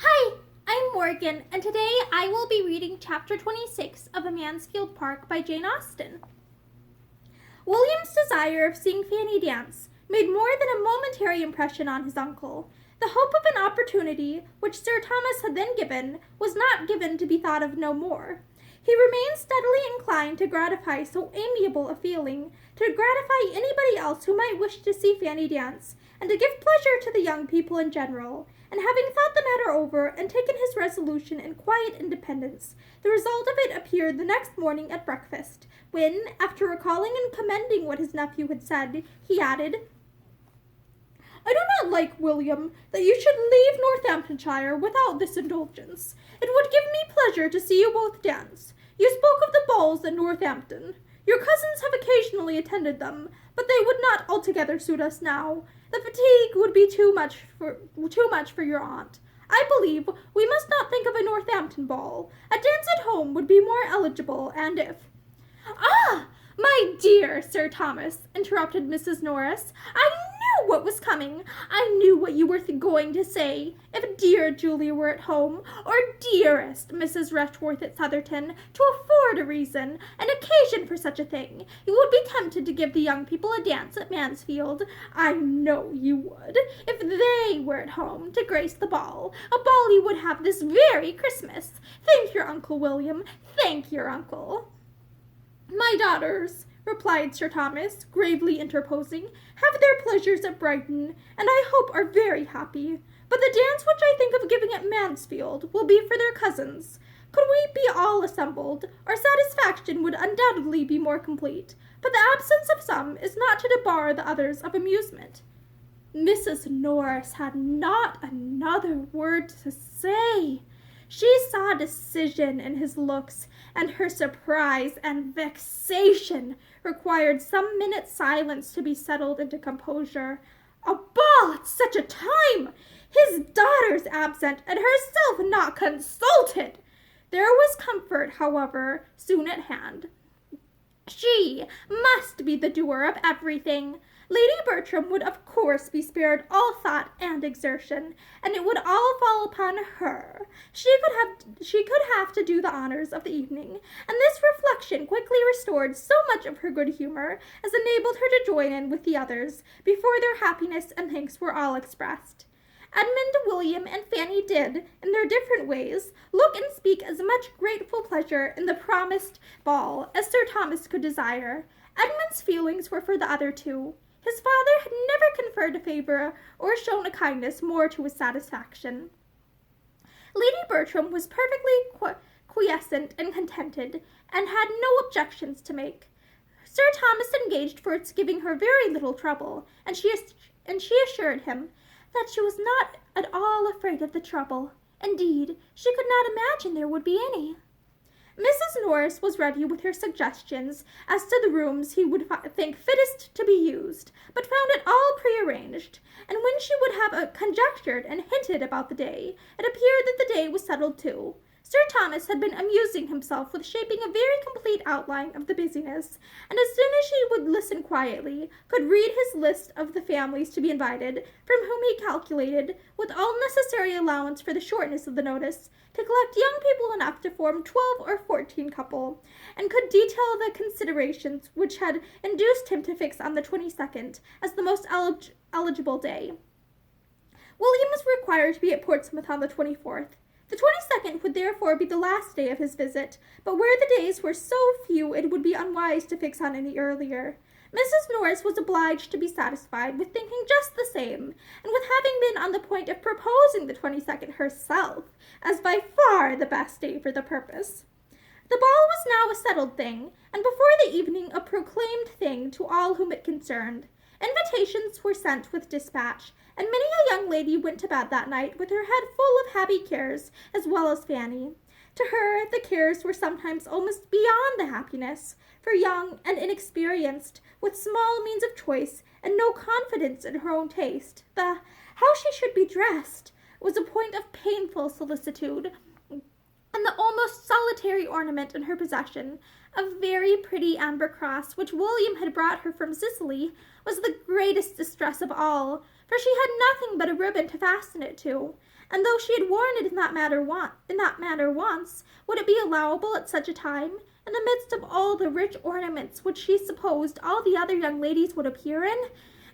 Hi, I'm Morgan, and today I will be reading chapter 26 of A Mansfield Park by Jane Austen. William's desire of seeing Fanny dance made more than a momentary impression on his uncle. The hope of an opportunity, which Sir Thomas had then given, was not given to be thought of no more. He remained steadily inclined to gratify so amiable a feeling, to gratify anybody else who might wish to see Fanny dance, and to give pleasure to the young people in general. And having thought the matter over, and taken his resolution in quiet independence, the result of it appeared the next morning at breakfast, when, after recalling and commending what his nephew had said, he added, "I do not like, William, that you should leave Northamptonshire without this indulgence. It would give me pleasure to see you both dance. You spoke of the balls at Northampton. Your cousins have occasionally attended them, but they would not altogether suit us now. The fatigue would be too much for your aunt. I believe we must not think of a Northampton ball. A dance at home would be more eligible, and if—" "Ah, my dear Sir Thomas," interrupted Mrs. Norris, "I knew what was coming. I knew what you were going to say. If dear Julia were at home, or dearest Mrs. Rushworth at Sotherton, to afford a reason, an occasion for such a thing, you would be tempted to give the young people a dance at Mansfield. I know you would. If they were at home, to grace the ball, a ball you would have this very Christmas. Thank your uncle, William. Thank your uncle." "My daughters," replied Sir Thomas, gravely interposing, "have their pleasures at Brighton, and I hope are very happy. But the dance which I think of giving at Mansfield will be for their cousins. Could we be all assembled, our satisfaction would undoubtedly be more complete, but the absence of some is not to debar the others of amusement." Mrs. Norris had not another word to say. She saw decision in his looks, and her surprise and vexation required some minutes' silence to be settled into composure. A ball at such a time! His daughters absent, and herself not consulted! There was comfort, however, soon at hand. She must be the doer of everything. Lady Bertram would of course be spared all thought and exertion, and it would all fall upon her. She could have to do the honors of the evening, and this reflection quickly restored so much of her good humor as enabled her to join in with the others before their happiness and thanks were all expressed. Edmund, William, and Fanny did, in their different ways, look and speak as much grateful pleasure in the promised ball as Sir Thomas could desire. Edmund's feelings were for the other two. His father had never conferred a favor or shown a kindness more to his satisfaction. Lady Bertram was perfectly quiescent and contented, and had no objections to make. Sir Thomas engaged for its giving her very little trouble, and she assured him that she was not at all afraid of the trouble. Indeed, she could not imagine there would be any. Mrs. Norris was ready with her suggestions as to the rooms he would think fittest to be used, but found it all prearranged, and when she would have conjectured and hinted about the day, it appeared that the day was settled too. Sir Thomas had been amusing himself with shaping a very complete outline of the business, and as soon as she would listen quietly, could read his list of the families to be invited, from whom he calculated, with all necessary allowance for the shortness of the notice, to collect young people enough to form 12 or 14 couple, and could detail the considerations which had induced him to fix on the 22nd as the most eligible day. William was required to be at Portsmouth on the 24th. The 22nd would therefore be the last day of his visit, but where the days were so few it would be unwise to fix on any earlier. Mrs. Norris was obliged to be satisfied with thinking just the same, and with having been on the point of proposing the 22nd herself, as by far the best day for the purpose. The ball was now a settled thing, and before the evening a proclaimed thing to all whom it concerned. Invitations were sent with dispatch, and many a young lady went to bed that night with her head full of happy cares, as well as Fanny. To her, the cares were sometimes almost beyond the happiness, for young and inexperienced, with small means of choice, and no confidence in her own taste, the how she should be dressed was a point of painful solicitude, and the almost solitary ornament in her possession, a very pretty amber cross which William had brought her from Sicily, was the greatest distress of all, for she had nothing but a ribbon to fasten it to, and though she had worn it in that manner once, would it be allowable at such a time, in the midst of all the rich ornaments which she supposed all the other young ladies would appear in?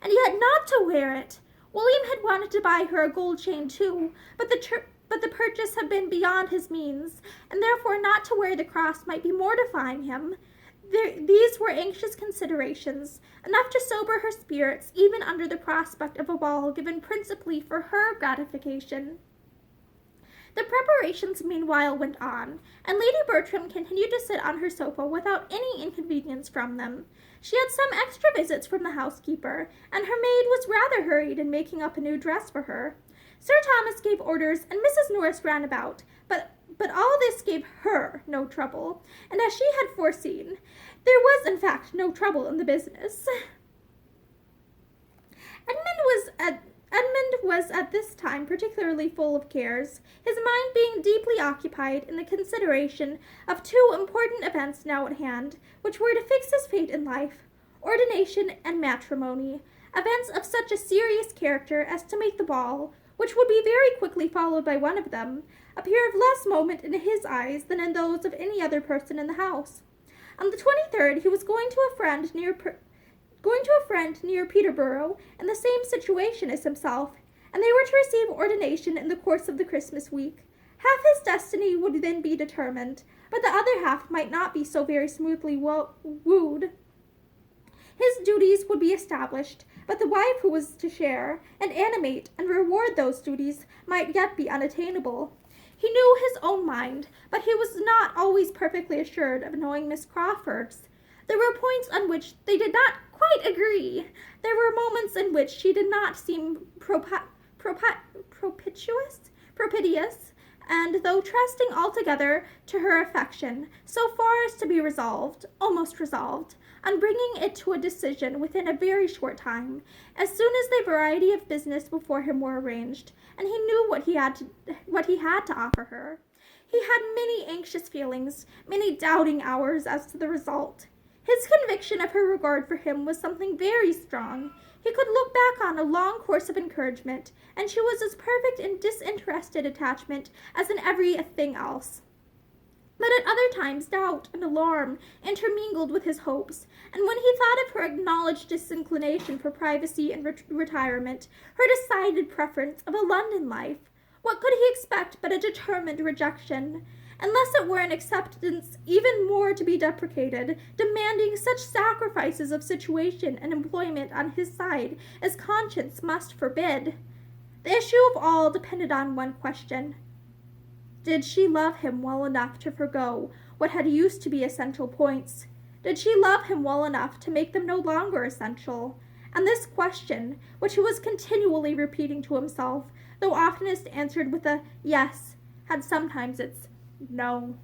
And yet not to wear it! William had wanted to buy her a gold chain too, but the purchase had been beyond his means, and therefore not to wear the cross might be mortifying him. These were anxious considerations, enough to sober her spirits even under the prospect of a ball given principally for her gratification. The preparations meanwhile went on, and Lady Bertram continued to sit on her sofa without any inconvenience from them. She had some extra visits from the housekeeper, and her maid was rather hurried in making up a new dress for her. Sir Thomas gave orders, and Mrs. Norris ran about, but all this gave her no trouble, and as she had foreseen, there was in fact no trouble in the business. Edmund was at this time particularly full of cares, his mind being deeply occupied in the consideration of two important events now at hand, which were to fix his fate in life, ordination and matrimony, events of such a serious character as to make the ball, which would be very quickly followed by one of them, appear of less moment in his eyes than in those of any other person in the house. On the 23rd he was going to a friend near Peterborough in the same situation as himself, and they were to receive ordination in the course of the Christmas week. Half his destiny would then be determined, but the other half might not be so very smoothly wooed. His duties would be established, but the wife who was to share, and animate, and reward those duties might yet be unattainable. He knew his own mind, but he was not always perfectly assured of knowing Miss Crawford's. There were points on which they did not quite agree. There were moments in which she did not seem propitious, and though trusting altogether to her affection, so far as to be almost resolved, on bringing it to a decision within a very short time, as soon as the variety of business before him were arranged, and he knew what he had to offer her. He had many anxious feelings, many doubting hours as to the result. His conviction of her regard for him was something very strong. He could look back on a long course of encouragement, and she was as perfect in disinterested attachment as in everything else. But at other times doubt and alarm intermingled with his hopes, and when he thought of her acknowledged disinclination for privacy and retirement, her decided preference of a London life, what could he expect but a determined rejection? Unless it were an acceptance even more to be deprecated, demanding such sacrifices of situation and employment on his side as conscience must forbid. The issue of all depended on one question. Did she love him well enough to forgo what had used to be essential points? Did she love him well enough to make them no longer essential? And this question, which he was continually repeating to himself, though oftenest answered with a yes, had sometimes its no.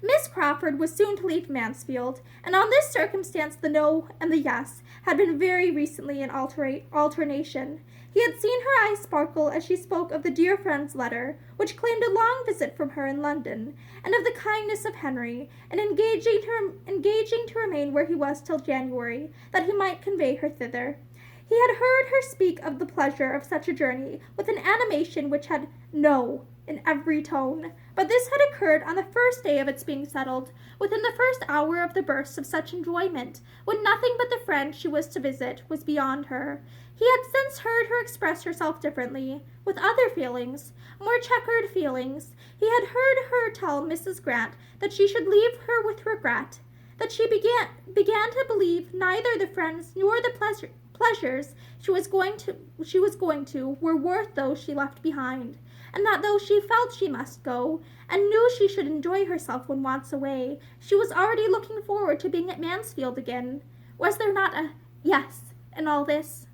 Miss Crawford was soon to leave Mansfield, and on this circumstance the no and the yes had been very recently in alternation. He had seen her eyes sparkle as she spoke of the dear friend's letter, which claimed a long visit from her in London, and of the kindness of Henry, in engaging to remain where he was till January, that he might convey her thither. He had heard her speak of the pleasure of such a journey with an animation which had no in every tone, but this had occurred on the first day of its being settled, within the first hour of the burst of such enjoyment, when nothing but the friend she was to visit was beyond her. He had since heard her express herself differently, with other feelings, more checkered feelings. He had heard her tell Mrs. Grant that she should leave her with regret, that she began to believe neither the friends nor the pleasures she was going to were worth those she left behind, and that though she felt she must go, and knew she should enjoy herself when once away, she was already looking forward to being at Mansfield again. Was there not a yes in all this?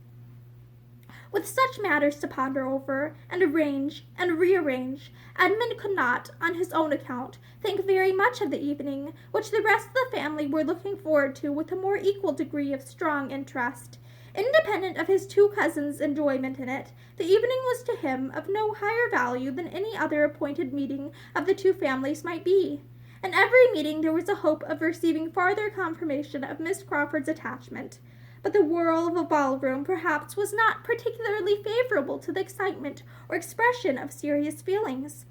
With such matters to ponder over, and arrange, and rearrange, Edmund could not, on his own account, think very much of the evening, which the rest of the family were looking forward to with a more equal degree of strong interest. Independent of his two cousins' enjoyment in it, the evening was to him of no higher value than any other appointed meeting of the two families might be. In every meeting there was a hope of receiving farther confirmation of Miss Crawford's attachment. but the whirl of a ballroom perhaps was not particularly favorable to the excitement or expression of serious feelings.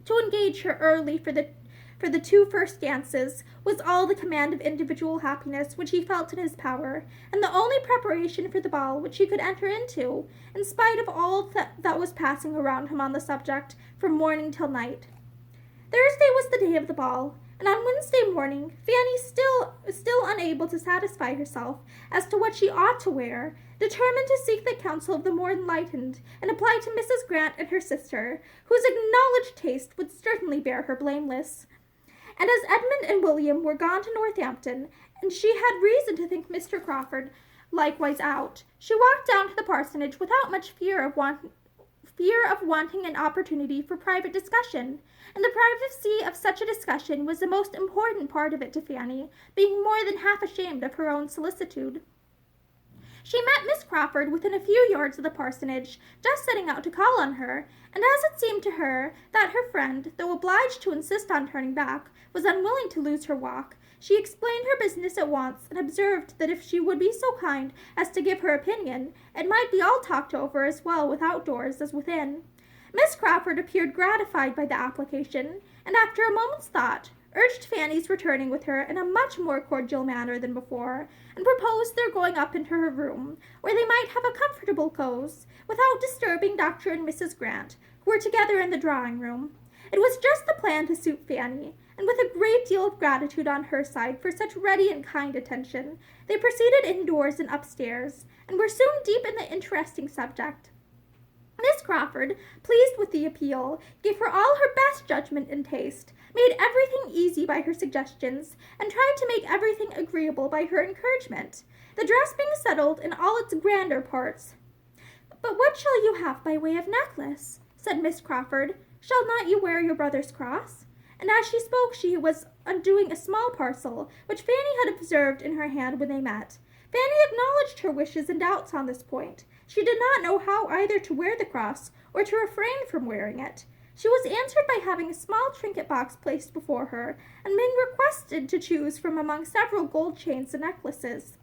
To engage her early for the two first dances was all the command of individual happiness which he felt in his power, and the only preparation for the ball which he could enter into, in spite of all that was passing around him on the subject, from morning till night. Thursday was the day of the ball, and on Wednesday morning, Fanny, still unable to satisfy herself as to what she ought to wear, determined to seek the counsel of the more enlightened, and apply to Mrs. Grant and her sister, whose acknowledged taste would certainly bear her blameless. And as Edmund and William were gone to Northampton, and she had reason to think Mr. Crawford likewise out, she walked down to the parsonage without much fear of wanting an opportunity for private discussion, and the privacy of such a discussion was the most important part of it to Fanny, being more than half ashamed of her own solicitude. She met Miss Crawford within a few yards of the parsonage, just setting out to call on her, and as it seemed to her that her friend, though obliged to insist on turning back, was unwilling to lose her walk, she explained her business at once, and observed that if she would be so kind as to give her opinion, it might be all talked over as well without doors as within. Miss Crawford appeared gratified by the application, and after a moment's thought, urged Fanny's returning with her in a much more cordial manner than before, and proposed their going up into her room, where they might have a comfortable cause, without disturbing Dr. and Mrs. Grant, who were together in the drawing-room. It was just the plan to suit Fanny, and with a great deal of gratitude on her side for such ready and kind attention, they proceeded indoors and upstairs, and were soon deep in the interesting subject. Miss Crawford, pleased with the appeal, gave her all her best judgment and taste, made everything easy by her suggestions, and tried to make everything agreeable by her encouragement, the dress being settled in all its grander parts. "But what shall you have by way of necklace?" said Miss Crawford. "Shall not you wear your brother's cross?" And as she spoke she was undoing a small parcel, which Fanny had observed in her hand when they met. Fanny acknowledged her wishes and doubts on this point. She did not know how either to wear the cross, or to refrain from wearing it. She was answered by having a small trinket box placed before her, and being requested to choose from among several gold chains and necklaces.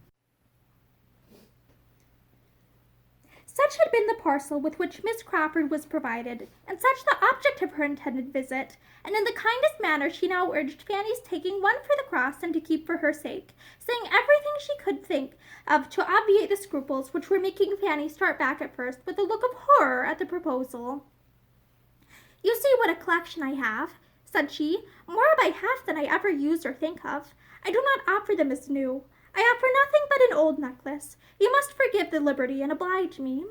Such had been the parcel with which Miss Crawford was provided, and such the object of her intended visit, and in the kindest manner she now urged Fanny's taking one for the cross and to keep for her sake, saying everything she could think of to obviate the scruples which were making Fanny start back at first with a look of horror at the proposal. "You see what a collection I have," said she, "more by half than I ever use or think of. I do not offer them as new. I offer nothing but an old necklace. You must forgive the liberty and oblige me."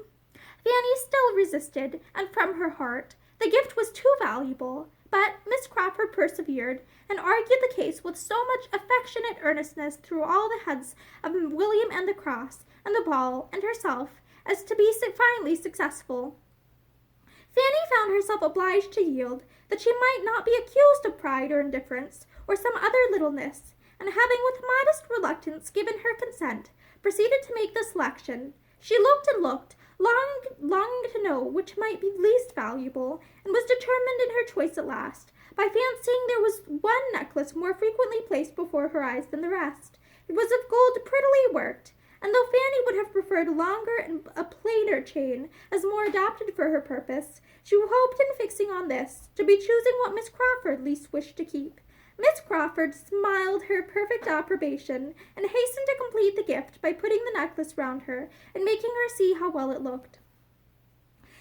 Fanny still resisted, and from her heart. The gift was too valuable, but Miss Crawford persevered, and argued the case with so much affectionate earnestness through all the heads of William and the cross, and the ball, and herself, as to be finally successful. Fanny found herself obliged to yield, that she might not be accused of pride or indifference, or some other littleness, and having with modest reluctance given her consent, proceeded to make the selection. She looked and looked, longing to know which might be least valuable, and was determined in her choice at last, by fancying there was one necklace more frequently placed before her eyes than the rest. It was of gold prettily worked, and though Fanny would have preferred a longer and a plainer chain, as more adapted for her purpose, she hoped in fixing on this, to be choosing what Miss Crawford least wished to keep. Miss Crawford smiled her perfect approbation, and hastened to complete the gift by putting the necklace round her, and making her see how well it looked.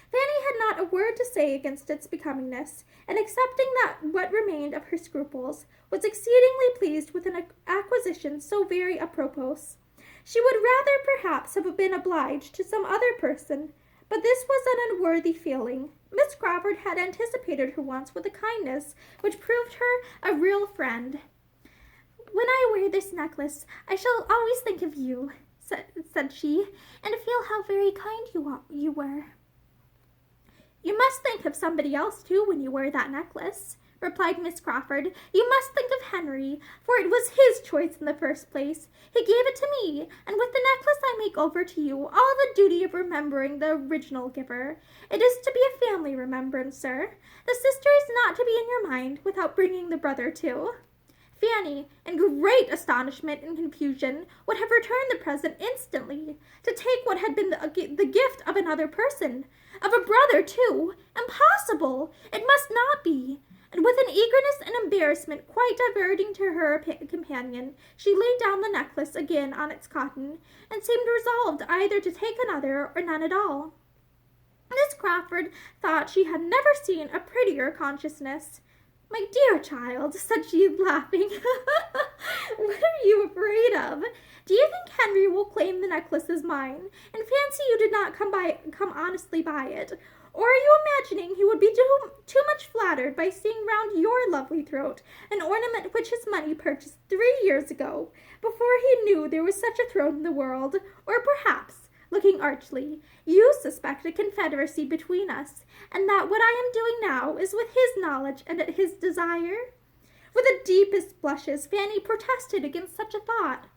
Fanny had not a word to say against its becomingness, and accepting that what remained of her scruples, was exceedingly pleased with an acquisition so very apropos. She would rather perhaps have been obliged to some other person, but this was an unworthy feeling. Miss Crawford had anticipated her wants with a kindness which proved her a real friend. "When I wear this necklace, I shall always think of you," said she, "and feel how very kind you were." "You must think of somebody else, too, when you wear that necklace," replied Miss Crawford. "You must think of Henry, for it was his choice in the first place. He gave it to me, and with the necklace I make over to you all the duty of remembering the original giver. It is to be a family remembrance, sir. The sister is not to be in your mind without bringing the brother too." Fanny, in great astonishment and confusion, would have returned the present instantly, to take what had been the gift of another person, of a brother, too. Impossible! It must not be. And with an eagerness and embarrassment quite diverting to her companion, she laid down the necklace again on its cotton, and seemed resolved either to take another or none at all. Miss Crawford thought she had never seen a prettier consciousness. "My dear child," said she, laughing, "what are you afraid of? Do you think Henry will claim the necklace as mine, and fancy you did not come honestly by it? Or are you imagining he would be too much flattered by seeing round your lovely throat an ornament which his money purchased 3 years ago, before he knew there was such a throne in the world? Or perhaps," looking archly, "you suspect a confederacy between us, and that what I am doing now is with his knowledge and at his desire?" With the deepest blushes, Fanny protested against such a thought.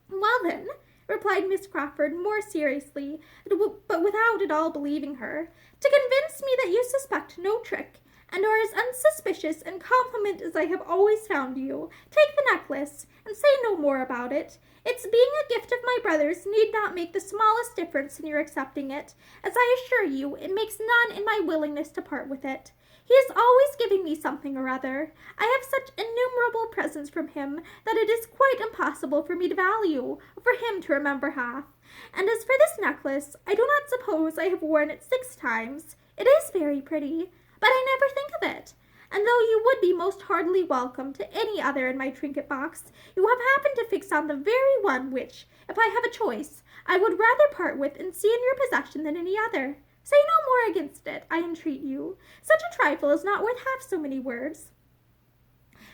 "Well, then," replied Miss Crawford more seriously, but without at all believing her, "to convince me that you suspect no trick, and are as unsuspicious and competent as I have always found you, take the necklace, and say no more about it. Its being a gift of my brother's need not make the smallest difference in your accepting it. As I assure you, it makes none in my willingness to part with it. He is always giving me something or other. I have such innumerable presents from him that it is quite impossible for me to value, or for him to remember half. And as for this necklace, I do not suppose I have worn it 6 times. It is very pretty, but I never think of it. And though you would be most heartily welcome to any other in my trinket box, you have happened to fix on the very one which, if I have a choice, I would rather part with and see in your possession than any other. Say no more against it, I entreat you. Such a trifle is not worth half so many words."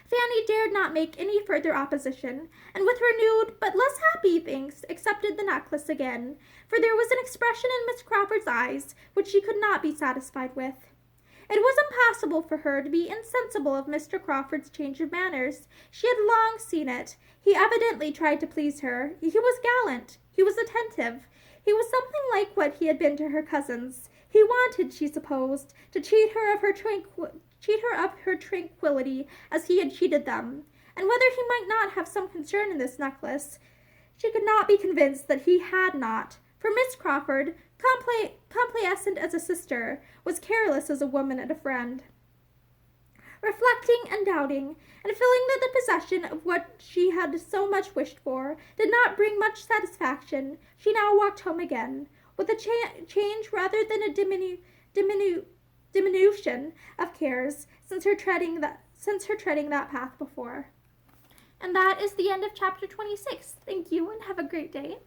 Fanny dared not make any further opposition, and with renewed but less happy thanks accepted the necklace again, for there was an expression in Miss Crawford's eyes which she could not be satisfied with. It was impossible for her to be insensible of Mr. Crawford's change of manners. She had long seen it. He evidently tried to please her. He was gallant. He was attentive. He was something like what he had been to her cousins. He wanted, she supposed, to cheat her of her tranquillity as he had cheated them. And whether he might not have some concern in this necklace, she could not be convinced that he had not. For Miss Crawford, complacent as a sister, was careless as a woman and a friend. Reflecting and doubting, and feeling that the possession of what she had so much wished for did not bring much satisfaction, she now walked home again, with a change rather than a diminution of cares since her treading that path before. And that is the end of chapter 26. Thank you, and have a great day.